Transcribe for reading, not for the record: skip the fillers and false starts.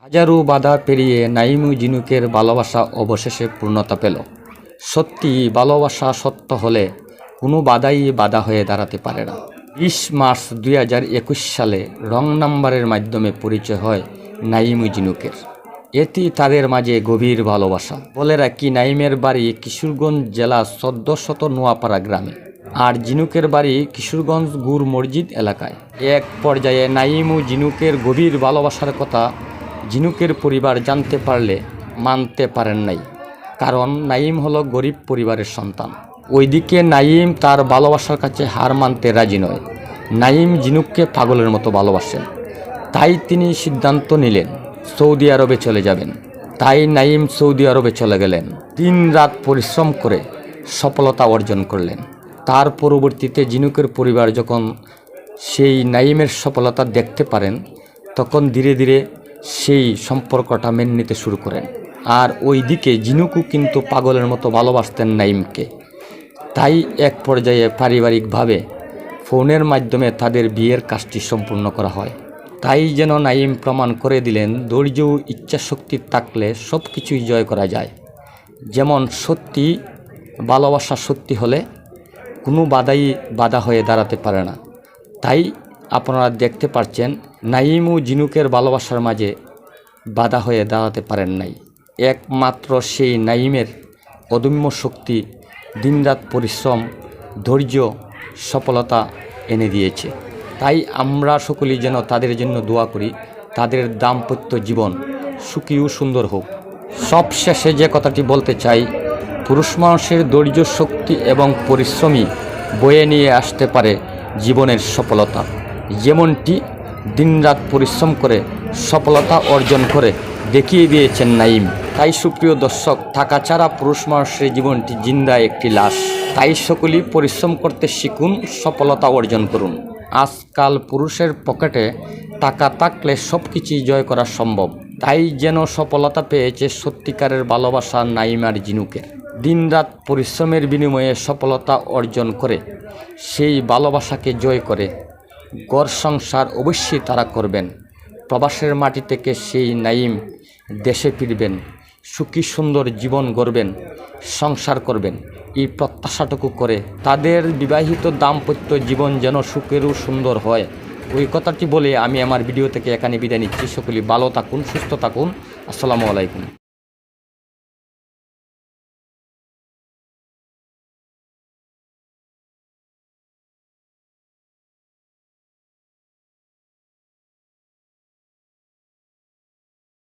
হাজারো বাধা পেরিয়ে নাইম ও ঝিনুকের ভালোবাসা অবশেষে পূর্ণতা পেল। সত্যি ভালোবাসা সত্য হলে কোনো বাধাই বাধা হয়ে দাঁড়াতে পারে না। 20 মার্চ 2021 সালে রং নাম্বারের মাধ্যমে পরিচয় হয় নাইম ও ঝিনুকের। এটি তাদের মাঝে গভীর ভালোবাসা। বলে রাখি, নাইমের বাড়ি কিশোরগঞ্জ জেলা 1400 নোয়াপাড়া গ্রামে, আর ঝিনুকের বাড়ি কিশোরগঞ্জ গুর মসজিদ এলাকায়। এক পর্যায়ে নাইম ও ঝিনুকের গভীর ভালোবাসার কথা ঝিনুকের পরিবার জানতে পারলে মানতে পারেন নাই, কারণ নাইম হলো গরিব পরিবারের সন্তান। ওইদিকে নাইম তার ভালোবাসার কাছে হার মানতে রাজি নয়। নাইম ঝিনুককে পাগলের মতো ভালোবাসেন, তাই তিনি সিদ্ধান্ত নিলেন সৌদি আরবে চলে যাবেন। তাই নাইম সৌদি আরবে চলে গেলেন। দিন রাত পরিশ্রম করে সফলতা অর্জন করলেন। তার পরবর্তীতে ঝিনুকের পরিবার যখন সেই নাইমের সফলতা দেখতে পারেন, তখন ধীরে ধীরে সেই সম্পর্কটা মেনে নিতে শুরু করেন। আর ওইদিকে ঝিনুকও কিন্তু পাগলের মতো ভালোবাসতেন নাইমকে। তাই এক পর্যায়ে পারিবারিকভাবে ফোনের মাধ্যমে তাদের বিয়ের কাজটি সম্পূর্ণ করা হয়। তাই যেন নাইম প্রমাণ করে দিলেন, ধৈর্য ও ইচ্ছাশক্তি থাকলে সব কিছুই জয় করা যায়। যেমন সত্যি ভালোবাসা সত্যি হলে কোনো বাধাই বাধা হয়ে দাঁড়াতে পারে না। তাই আপনারা দেখতে পাচ্ছেন, নাইম ও ঝিনুকের ভালোবাসার মাঝে বাধা হয়ে দাঁড়াতে পারেন নাই। একমাত্র সেই নাইমের অদম্য শক্তি, দিনরাত পরিশ্রম, ধৈর্য সফলতা এনে দিয়েছে। তাই আমরা সকলেই যেন তাদের জন্য দোয়া করি, তাদের দাম্পত্য জীবন সুখী ও সুন্দর হোক। সবশেষে যে কথাটি বলতে চাই, পুরুষ মানুষের ধৈর্য, শক্তি এবং পরিশ্রমই বয়ে নিয়ে আসতে পারে জীবনের সফলতা। যেমনটি দিনরাত পরিশ্রম করে সফলতা অর্জন করে দেখিয়ে দিয়েছেন নাইম। তাই সুপ্রিয় দর্শক, টাকা ছাড়া পুরুষ মানুষের জীবনটি জিন্দা একটি লাশ। তাই সকলেই পরিশ্রম করতে শিখুন, সফলতা অর্জন করুন। আজকাল পুরুষের পকেটে টাকা থাকলে সব কিছুই জয় করা সম্ভব। তাই যেন সফলতা পেয়েছে সত্যিকারের ভালোবাসা নাইম আর ঝিনুকের। দিনরাত পরিশ্রমের বিনিময়ে সফলতা অর্জন করে সেই ভালোবাসাকে জয় করে ঘর সংসার অবশ্যই তারা করবেন। প্রবাসের মাটি থেকে সেই নাইম দেশে ফিরবেন, সুখী সুন্দর জীবন গড়বেন, সংসার করবেন, এই প্রত্যাশাটুকু করে তাদের বিবাহিত দাম্পত্য জীবন যেন সুখেরও সুন্দর হয়, ওই কথাটি বলে আমি আমার ভিডিও থেকে এখানে বিদায় নিচ্ছি। সকলেই ভালো থাকুন, সুস্থ থাকুন। আসসালামু আলাইকুম।